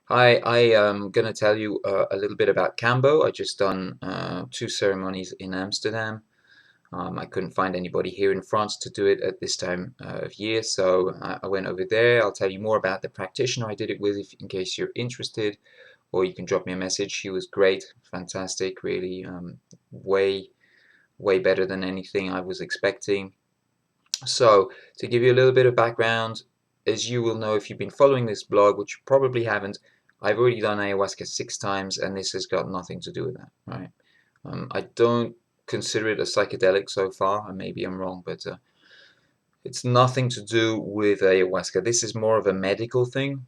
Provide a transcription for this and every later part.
Hi, I am going to tell you a little bit about Kambo. I just done two ceremonies in Amsterdam. I couldn't find anybody here in France to do it at this time of year, so I went over there. I'll tell you more about the practitioner I did it with, in case you're interested, or you can drop me a message. She was great, fantastic, really, way, way better than anything I was expecting. So, to give you a little bit of background, as you will know if you've been following this blog, which you probably haven't, I've already done ayahuasca 6 times, and this has got nothing to do with that, right? I don't consider it a psychedelic so far, and maybe I'm wrong, but it's nothing to do with ayahuasca. This is more of a medical thing.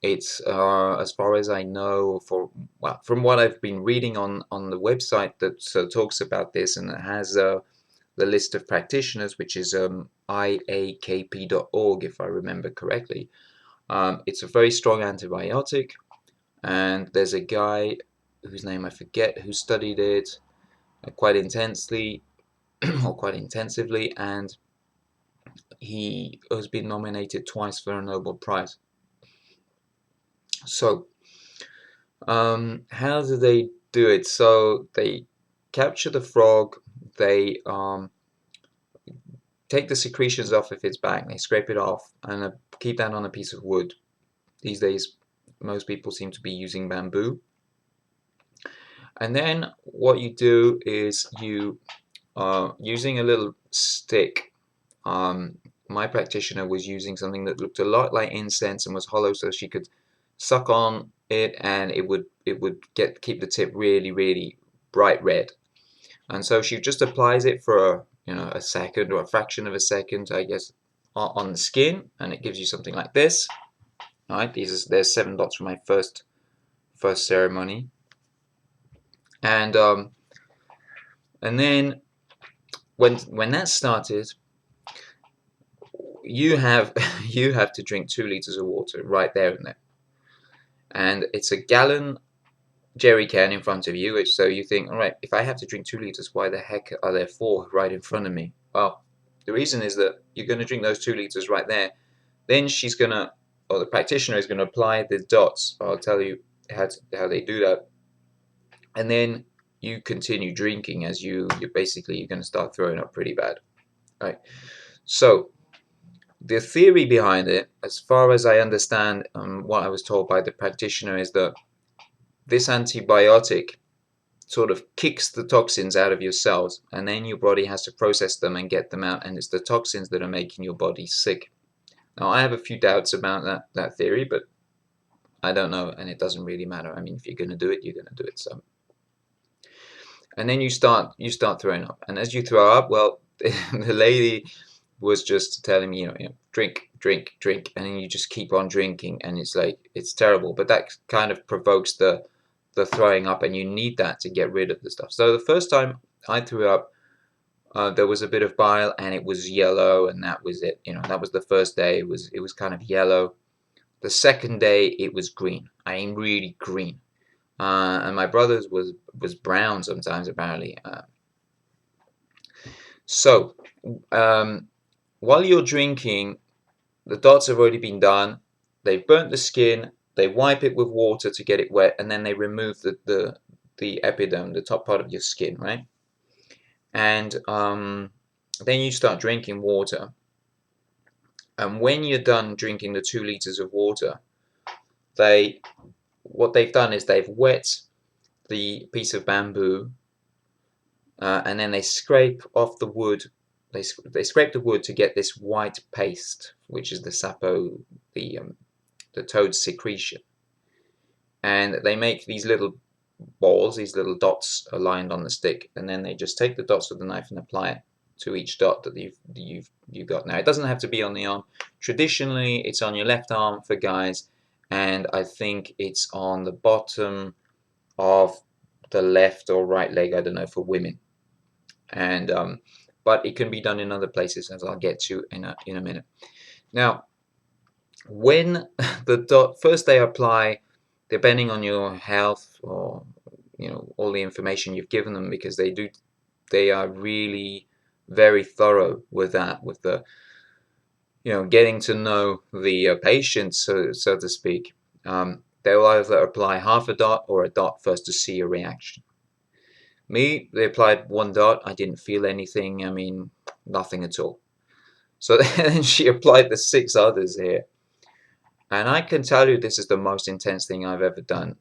It's as far as I know, from what I've been reading on the website that talks about this, and it has the list of practitioners, which is iakp.org, if I remember correctly. It's a very strong antibiotic, and there's a guy whose name I forget who studied it quite intensely or quite intensively, and he has been nominated twice for a Nobel Prize. So, how do they do it? So they capture the frog, they take the secretions off of its back, they scrape it off, and keep that on a piece of wood. These days, most people seem to be using bamboo. And then what you do is you, using a little stick, my practitioner was using something that looked a lot like incense and was hollow, so she could suck on it, and it would keep the tip really, really bright red. And so she just applies it for a second or a fraction of a second, I guess, on the skin, and it gives you something like this. All right, there's 7 dots from my first ceremony, and then when that started, you have you have to drink 2 liters of water right there and then, and it's a gallon jerry can in front of you, which so you think, all right, if I have to drink 2 liters, why the heck are there 4 right in front of me? Well, the reason is that you're going to drink those 2 liters right there. Then she's gonna, or the practitioner is going to apply the dots. I'll tell you how they do that, and then you continue drinking as you're basically you're going to start throwing up pretty bad, right? So the theory behind it, as far as I understand, what I was told by the practitioner, is that this antibiotic sort of kicks the toxins out of your cells, and then your body has to process them and get them out, and it's the toxins that are making your body sick. Now, I have a few doubts about that theory, but I don't know, and it doesn't really matter. I mean, if you're going to do it, you're going to do it. So, and then you start throwing up, and as you throw up, well, the lady was just telling me, drink, drink, drink, and then you just keep on drinking, and it's like it's terrible. But that kind of provokes the throwing up, and you need that to get rid of the stuff. So the first time I threw up, there was a bit of bile, and it was yellow, and that was it. That was the first day. It was kind of yellow. The second day, it was green. I mean, really green. And my brother's was brown sometimes, apparently. So, um, while you're drinking, the dots have already been done. They've burnt the skin. They wipe it with water to get it wet, and then they remove the epiderm, the top part of your skin, right? And then you start drinking water. And when you're done drinking the 2 liters of water, what they've done is they've wet the piece of bamboo, and then they scrape off the wood. They scrape the wood to get this white paste, which is the sapo, the toad's secretion, and they make these little balls, these little dots aligned on the stick, and then they just take the dots with the knife and apply it to each dot that you've got. Now, it doesn't have to be on the arm. Traditionally, it's on your left arm for guys, and I think it's on the bottom of the left or right leg, I don't know, for women. And but it can be done in other places, as I'll get to in a minute. Now, when first they apply, depending on your health or all the information you've given them, because they are really very thorough with that, with the getting to know the patient, so to speak. they'll either apply half a dot or a dot first to see a reaction. Me, they applied 1 dot. I didn't feel anything. I mean, nothing at all. So then she applied the 6 others here. And I can tell you this is the most intense thing I've ever done.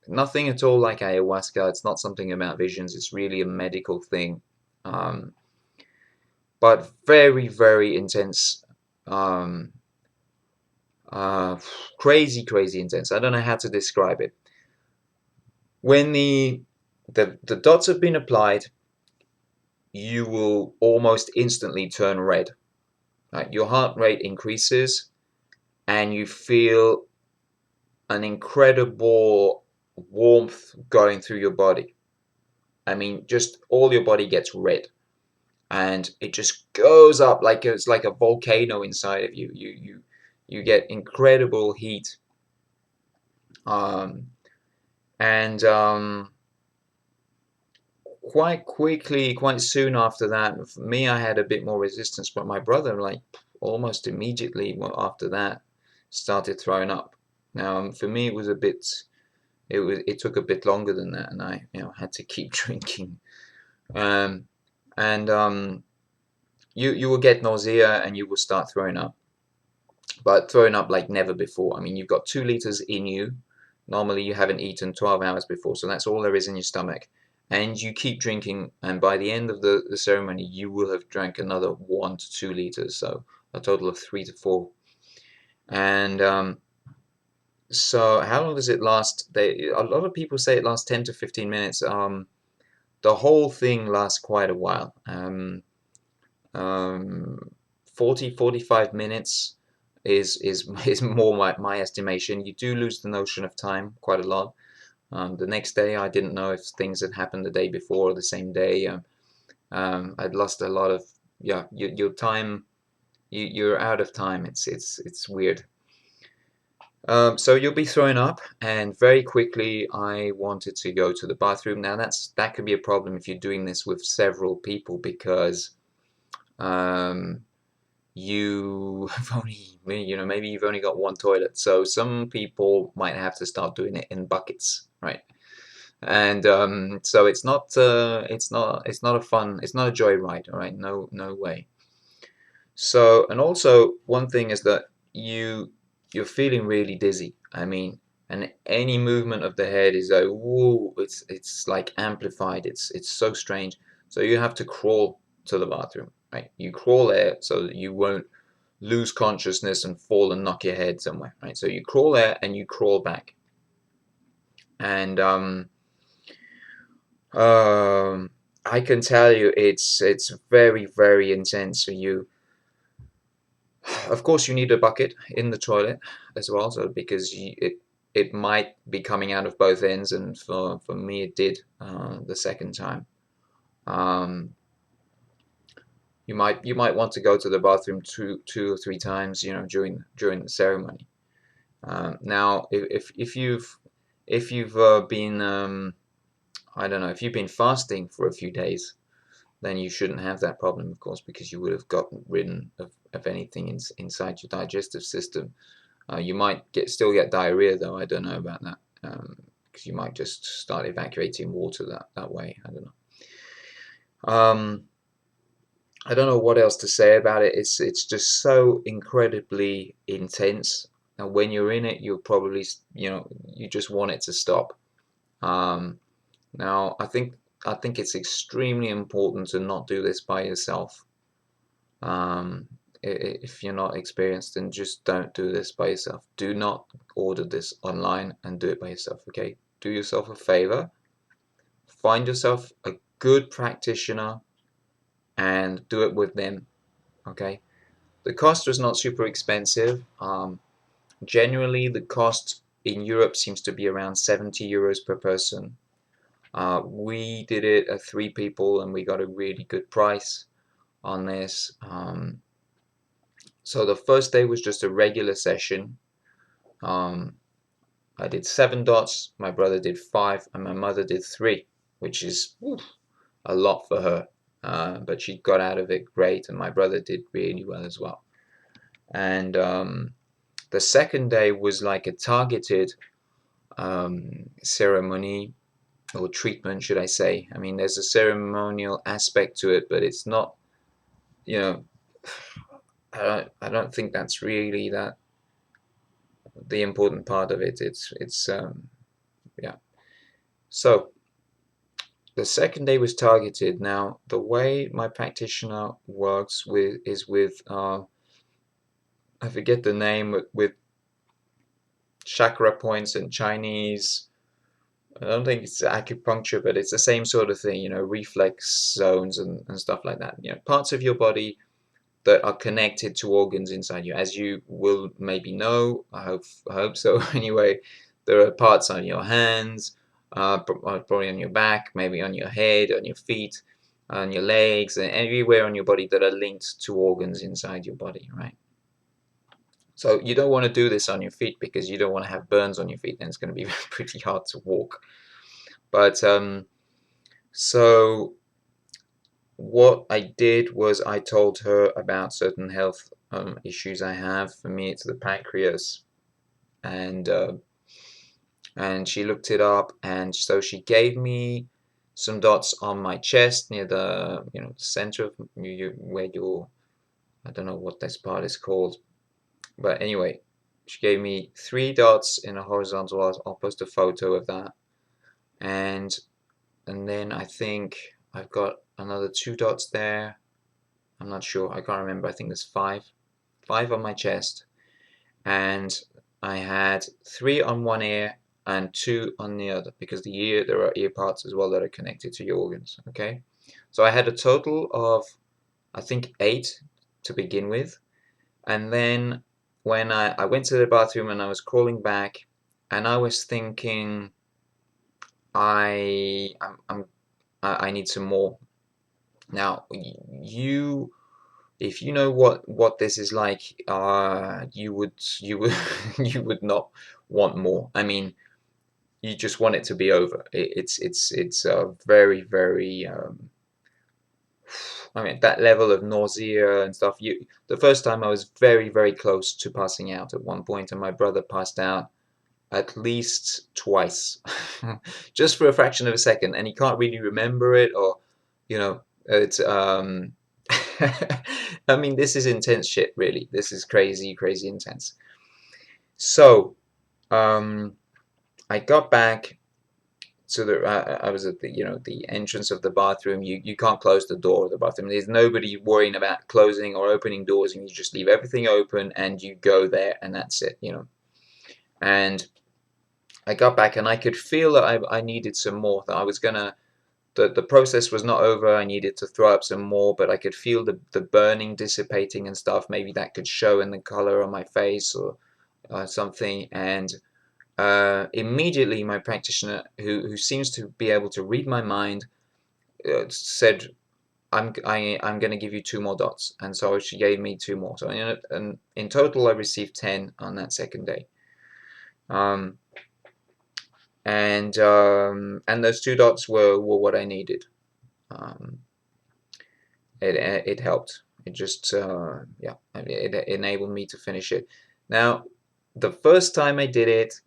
Nothing at all like ayahuasca. It's not something about visions. It's really a medical thing. Um, but very, very intense. Um, uh, Crazy, crazy intense. I don't know how to describe it. When the dots have been applied, you will almost instantly turn red. Right? Your heart rate increases, and you feel an incredible warmth going through your body. I mean, just all your body gets red, and it just goes up like it's like a volcano inside of you. You get incredible heat, um, and quite quickly, quite soon after that, for me, I had a bit more resistance, but my brother, like almost immediately after that, started throwing up. Now, for me, it was a bit. It took a bit longer than that, and I had to keep drinking. Um, and you will get nausea and you will start throwing up, but throwing up like never before. I mean, you've got 2 liters in you. Normally, you haven't eaten 12 hours before, so that's all there is in your stomach. And you keep drinking, and by the end of the ceremony, you will have drank another 1 to 2 liters, so a total of 3 to 4. And so, how long does it last? A lot of people say it lasts 10 to 15 minutes. The whole thing lasts quite a while. Um, 40, 45 minutes is more my estimation. You do lose the notion of time quite a lot. The next day, I didn't know if things had happened the day before or the same day. I'd lost a lot of, yeah, your time. You're out of time. It's weird. So you'll be throwing up, and very quickly I wanted to go to the bathroom. Now that could be a problem if you're doing this with several people, because um, you have only, maybe you've only got one toilet. So some people might have to start doing it in buckets, right? And so it's not a fun, it's not a joyride, all right? No, no way. So, and also one thing is that you're feeling really dizzy. I mean, and any movement of the head is like, whoa, it's like amplified. It's so strange. So you have to crawl to the bathroom, right? You crawl there so that you won't lose consciousness and fall and knock your head somewhere, right? So you crawl there and you crawl back. And I can tell you it's very, very intense for you. Of course, you need a bucket in the toilet as well, so because it might be coming out of both ends, and for me it did the second time. Um, you might want to go to the bathroom two or three times, during the ceremony. Now, if you've been I don't know, if you've been fasting for a few days, then you shouldn't have that problem, of course, because you would have gotten rid of anything inside your digestive system. You might still get diarrhea, though. I don't know about that, because you might just start evacuating water that way. I don't know. I don't know what else to say about it. It's just so incredibly intense. And when you're in it, you'll probably, you just want it to stop. Um, Now, I think it's extremely important to not do this by yourself. If you're not experienced, then just don't do this by yourself. Do not order this online and do it by yourself, okay? Do yourself a favor. Find yourself a good practitioner and do it with them, okay? The cost was not super expensive. Generally, the cost in Europe seems to be around 70 euros per person. We did it at 3 people, and we got a really good price on this. So the first day was just a regular session. I did 7 dots, my brother did 5, and my mother did 3, which is a lot for her. But she got out of it great, and my brother did really well as well. And the second day was like a targeted ceremony or treatment, should I say. I mean, there's a ceremonial aspect to it, but it's not, you know, I don't think that's really that the important part of it. It's yeah. So the second day was targeted. Now, the way my practitioner works with I forget the name, with chakra points in Chinese. I don't think it's acupuncture, but it's the same sort of thing, reflex zones and stuff like that. Parts of your body that are connected to organs inside you. As you will maybe know, I hope so anyway, there are parts on your hands, probably on your back, maybe on your head, on your feet, on your legs, and everywhere on your body that are linked to organs inside your body, right? So you don't want to do this on your feet because you don't want to have burns on your feet, and it's going to be pretty hard to walk. But so what I did was I told her about certain health issues I have. For me, it's the pancreas, and she looked it up, and so she gave me some dots on my chest near the center of where your, I don't know what this part is called, but anyway, she gave me 3 dots in a horizontal. I'll post a photo of that, and then I think I've got another 2 dots there. I'm not sure. I can't remember. I think there's 5 on my chest, and I had 3 on one ear and 2 on the other, because the ear, there are ear parts as well that are connected to your organs. Okay, so I had a total of, I think, 8 to begin with, and then when I went to the bathroom and I was crawling back, and I was thinking, I need some more. Now, if you know what this is like, you would you would not want more. I mean, you just want it to be over. It's very, very. I mean, that level of nausea and stuff. The first time I was very, very close to passing out at one point, and my brother passed out at least twice, just for a fraction of a second, and he can't really remember it, or it's I mean, this is intense shit, really. This is crazy, crazy intense. So I got back to I was at the entrance of the bathroom. You can't close the door of the bathroom. There's nobody worrying about closing or opening doors, and you just leave everything open and you go there, and that's it. And I got back, and I could feel that I needed some more. That I was gonna, the process was not over. I needed to throw up some more, but I could feel the burning dissipating and stuff. Maybe that could show in the color on my face or something. And immediately, my practitioner, who seems to be able to read my mind, said, I'm going to give you 2 more dots. And so she gave me 2 more. So in total, I received 10 on that second day. And those 2 dots were what I needed. It helped. It just yeah, it enabled me to finish it. Now, the first time I did it,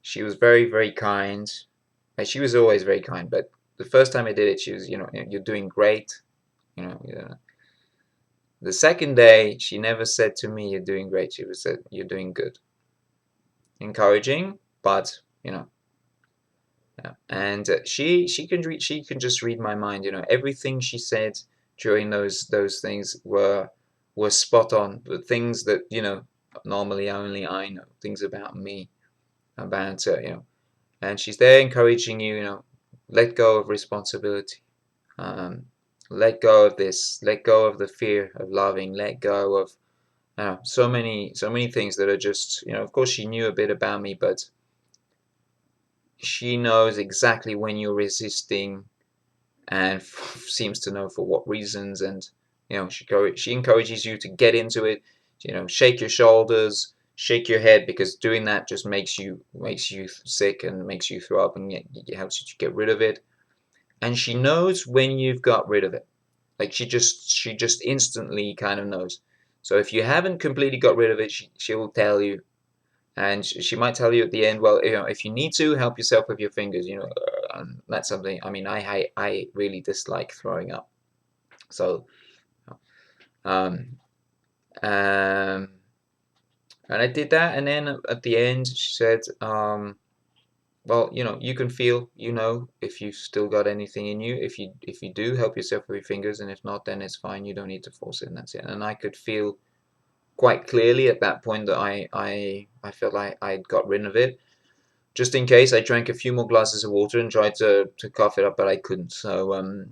she was very, very kind. She was always very kind, but the first time I did it, she was, you're doing great. Yeah. The second day, she never said to me, "You're doing great." She said, "You're doing good." Encouraging, but yeah. And she can just read my mind. Everything she said during those things were spot on. The things that normally only I know, things about me, about and she's there encouraging you. Let go of responsibility. Let go of this. Let go of the fear of loving. Let go of so many things that are just Of course, she knew a bit about me, but she knows exactly when you're resisting, and seems to know for what reasons. And she encourages you to get into it. Shake your shoulders, shake your head, because doing that just makes you sick and makes you throw up, and it helps you to get rid of it. And she knows when you've got rid of it. Like, she just instantly kind of knows. So if you haven't completely got rid of it, she will tell you. And she might tell you at the end, well, if you need to, help yourself with your fingers, and that's something. I mean, I really dislike throwing up. So, um, um, and I did that, and then at the end, she said, well, you can feel, if you've still got anything in you. If you do, help yourself with your fingers, and if not, then it's fine. You don't need to force it, and that's it. And I could feel quite clearly at that point that I felt like I'd got rid of it. Just in case, I drank a few more glasses of water and tried to cough it up, but I couldn't. So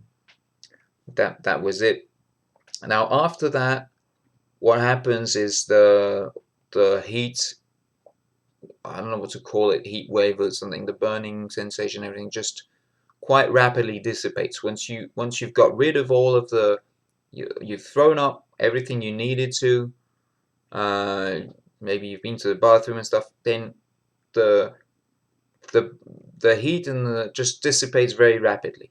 that was it. Now after that, what happens is the heat, I don't know what to call it, heat wave or something, the burning sensation, everything just quite rapidly dissipates once you've got rid of all of you've thrown up everything you needed to. Uh, Maybe you've been to the bathroom and stuff. Then the the the heat and just dissipates very rapidly,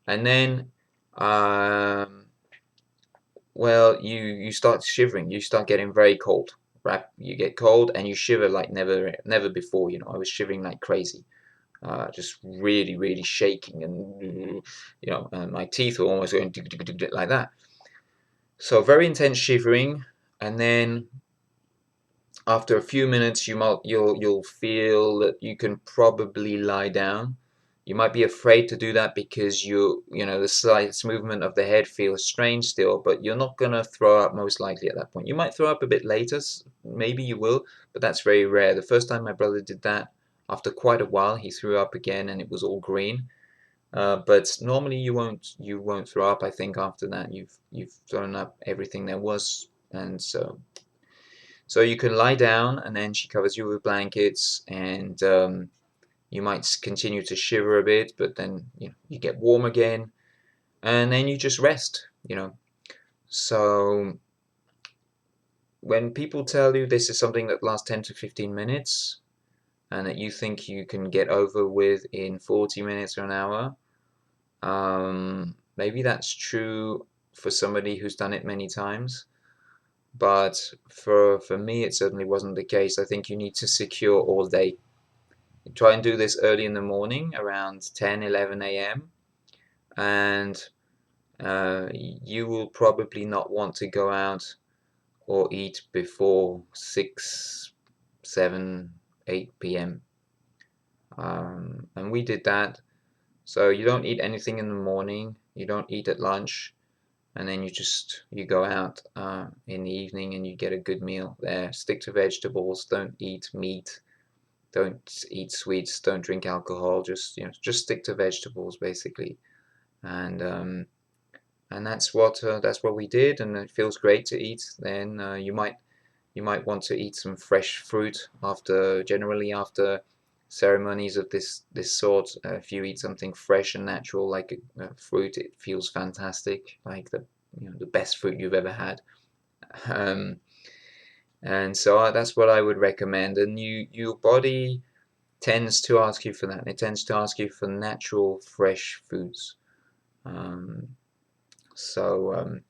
and then um, well, you start shivering. You start getting very cold. You get cold and you shiver like never before. I was shivering like crazy, just really, really shaking, and and my teeth were almost going like that. So very intense shivering, and then after a few minutes, you'll feel that you can probably lie down. You might be afraid to do that because the slight movement of the head feels strange still, but you're not gonna throw up most likely at that point. You might throw up a bit later, maybe you will, but that's very rare. The first time my brother did that, after quite a while, he threw up again and it was all green. But normally you won't throw up. I think after that you've thrown up everything there was, and so you can lie down, and then she covers you with blankets, and you might continue to shiver a bit, but then you get warm again, and then you just rest. So when people tell you this is something that lasts 10 to 15 minutes, and that you think you can get over with in 40 minutes or an hour, maybe that's true for somebody who's done it many times. But for me, it certainly wasn't the case. I think you need to secure all day. Try and do this early in the morning, around 10, 11 a.m. And you will probably not want to go out or eat before 6, 7, 8 p.m. And we did that. So you don't eat anything in the morning, you don't eat at lunch, and then you go out in the evening and you get a good meal there. Stick to vegetables, don't eat meat, don't eat sweets, don't drink alcohol, just stick to vegetables basically. And that's what we did, and it feels great to eat. Then you might want to eat some fresh fruit generally after ceremonies of this sort. If you eat something fresh and natural like a fruit, it feels fantastic, like the best fruit you've ever had. Um, and so that's what I would recommend. And your body tends to ask you for that. It tends to ask you for natural, fresh foods. Um, so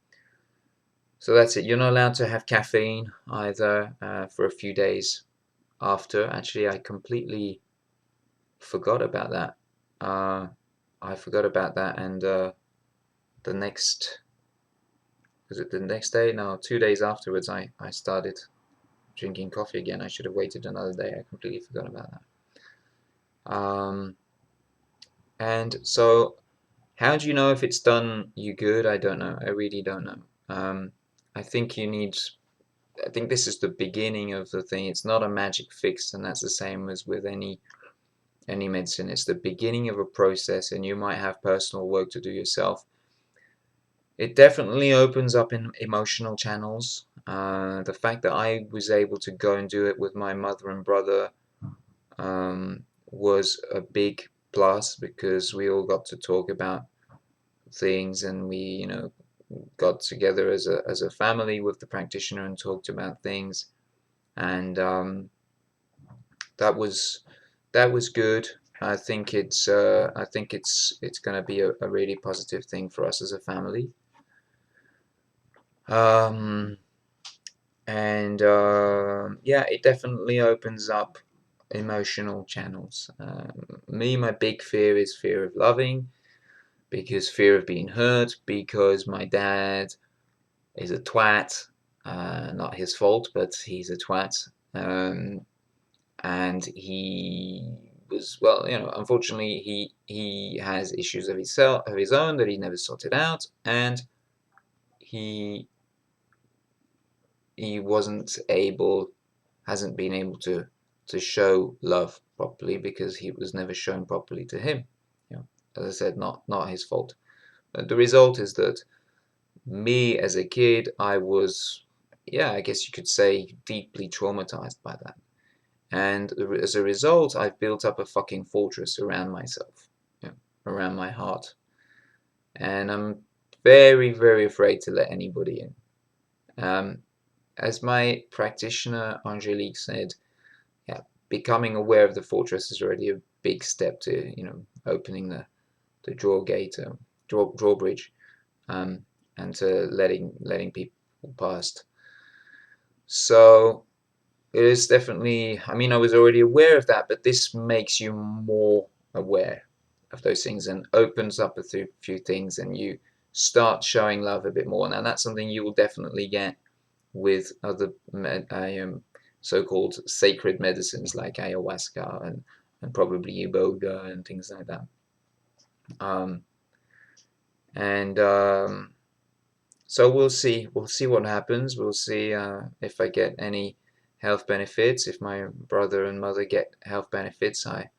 so that's it. You're not allowed to have caffeine either for a few days after. Actually, I completely forgot about that. I forgot about that, and the next was it the next day? No, 2 days afterwards, I started drinking coffee again. I should have waited another day. I completely forgot about that. And so, how do you know if it's done you good? I don't know. I really don't know. I think you need. I think this is the beginning of the thing. It's not a magic fix, and that's the same as with any medicine. It's the beginning of a process, and you might have personal work to do yourself. It definitely opens up in emotional channels. The fact that I was able to go and do it with my mother and brother was a big plus, because we all got to talk about things, and we got together as a family with the practitioner and talked about things, and that was that was good. I think it's going to be a really positive thing for us as a family. Um, And yeah, it definitely opens up emotional channels. My big fear is fear of loving, because fear of being hurt, because my dad is a twat. Not his fault, but he's a twat. And he was, well, unfortunately, he has issues of his own that he never sorted out, and he he wasn't able hasn't been able to show love properly, because he was never shown properly to him. As I said, not his fault. But the result is that me as a kid, I was, yeah, I guess you could say, deeply traumatized by that. And as a result, I've built up a fucking fortress around myself, around my heart. And I'm very, very afraid to let anybody in. Um, as my practitioner, Angelique, said, yeah, becoming aware of the fortress is already a big step to, opening the drawbridge, um, and to letting people past. So it is definitely, I mean, I was already aware of that, but this makes you more aware of those things and opens up a few things, and you start showing love a bit more. Now, that's something you will definitely get with other so-called sacred medicines like ayahuasca and probably iboga and things like that. Um, and So we'll see what happens. We'll see if I get any health benefits, if my brother and mother get health benefits. I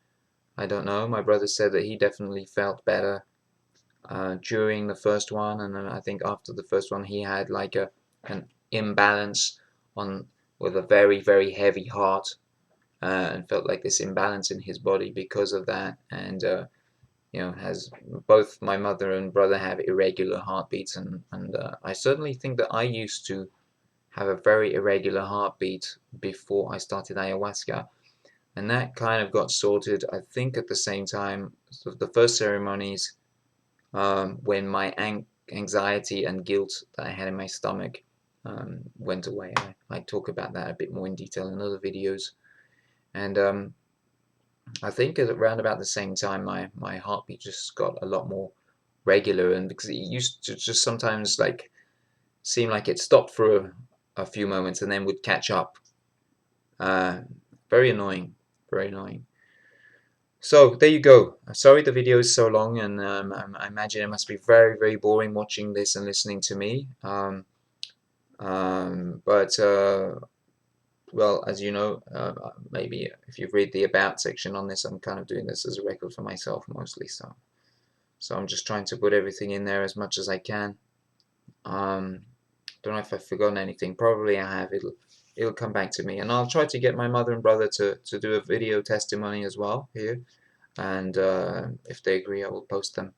don't know. My brother said that he definitely felt better during the first one, and then I think after the first one he had like an imbalance on with a very, very heavy heart, and felt like this imbalance in his body because of that. And has both my mother and brother have irregular heartbeats, and I certainly think that I used to have a very irregular heartbeat before I started ayahuasca, and that kind of got sorted, I think, at the same time. So the first ceremonies, when my anxiety and guilt that I had in my stomach went away. I talk about that a bit more in detail in other videos, and I think at around about the same time, my heartbeat just got a lot more regular, and because it used to just sometimes like seem like it stopped for a few moments and then would catch up. Uh, very annoying, very annoying. So there you go. Sorry the video is so long, and I imagine it must be very, very boring watching this and listening to me. But well, as you know, maybe if you've read the about section on this, I'm kind of doing this as a record for myself mostly. So I'm just trying to put everything in there as much as I can. Don't know if I've forgotten anything. Probably I have. It'll come back to me, and I'll try to get my mother and brother to do a video testimony as well here, and if they agree, I will post them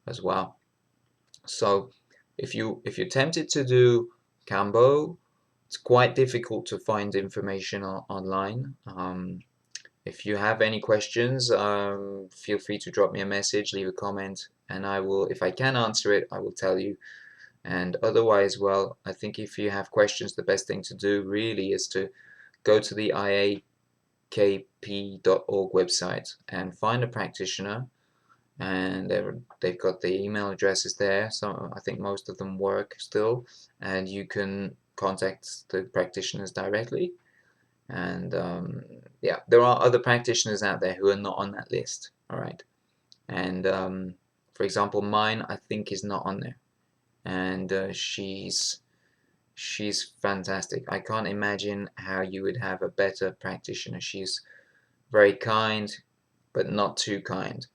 as well. So if you're tempted to do Kambo, it's quite difficult to find information online. If you have any questions, feel free to drop me a message, leave a comment, and I will, if I can answer it, I will tell you. And otherwise, well, I think if you have questions, the best thing to do really is to go to the iakp.org website and find a practitioner, and they've got the email addresses there. So I think most of them work still, and you can contact the practitioners directly. And yeah, there are other practitioners out there who are not on that list. All right, and for example, mine I think is not on there, and she's fantastic. I can't imagine how you would have a better practitioner. She's very kind, but not too kind.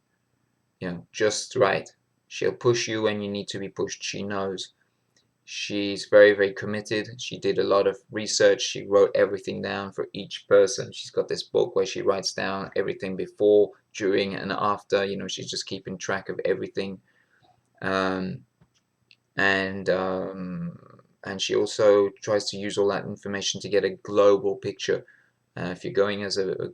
Just right. She'll push you when you need to be pushed. She knows. She's very, very committed. She did a lot of research. She wrote everything down for each person. She's got this book where she writes down everything before, during, and after. She's just keeping track of everything. Um, and she also tries to use all that information to get a global picture. If you're going as a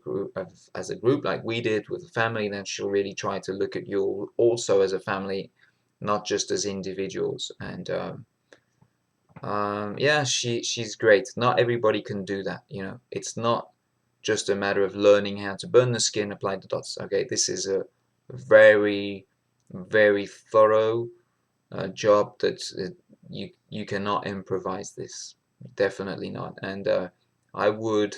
group like we did with a family, then she'll really try to look at you also as a family, not just as individuals. And Yeah, she's great. Not everybody can do that, you know. It's not just a matter of learning how to burn the skin, apply the dots. Okay, this is a very, very thorough job that you cannot improvise this. Definitely not. And I would,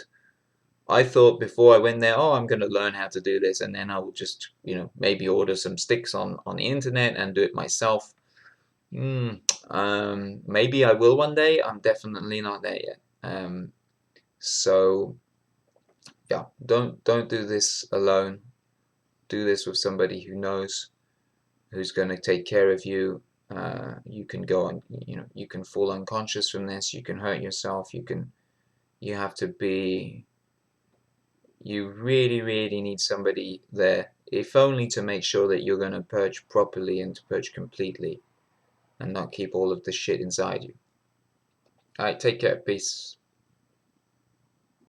I thought before I went there, oh, I'm going to learn how to do this, and then I would just, you know, maybe order some sticks on the internet and do it myself. Mm, maybe I will one day. I'm definitely not there yet. So yeah, don't do this alone. Do this with somebody who knows, who's going to take care of you. You can go on, you know, you can fall unconscious from this. You can hurt yourself. You have to be. You really, really need somebody there, if only to make sure that you're going to purge properly and to purge completely, and not keep all of the shit inside you. All right, take care. Peace.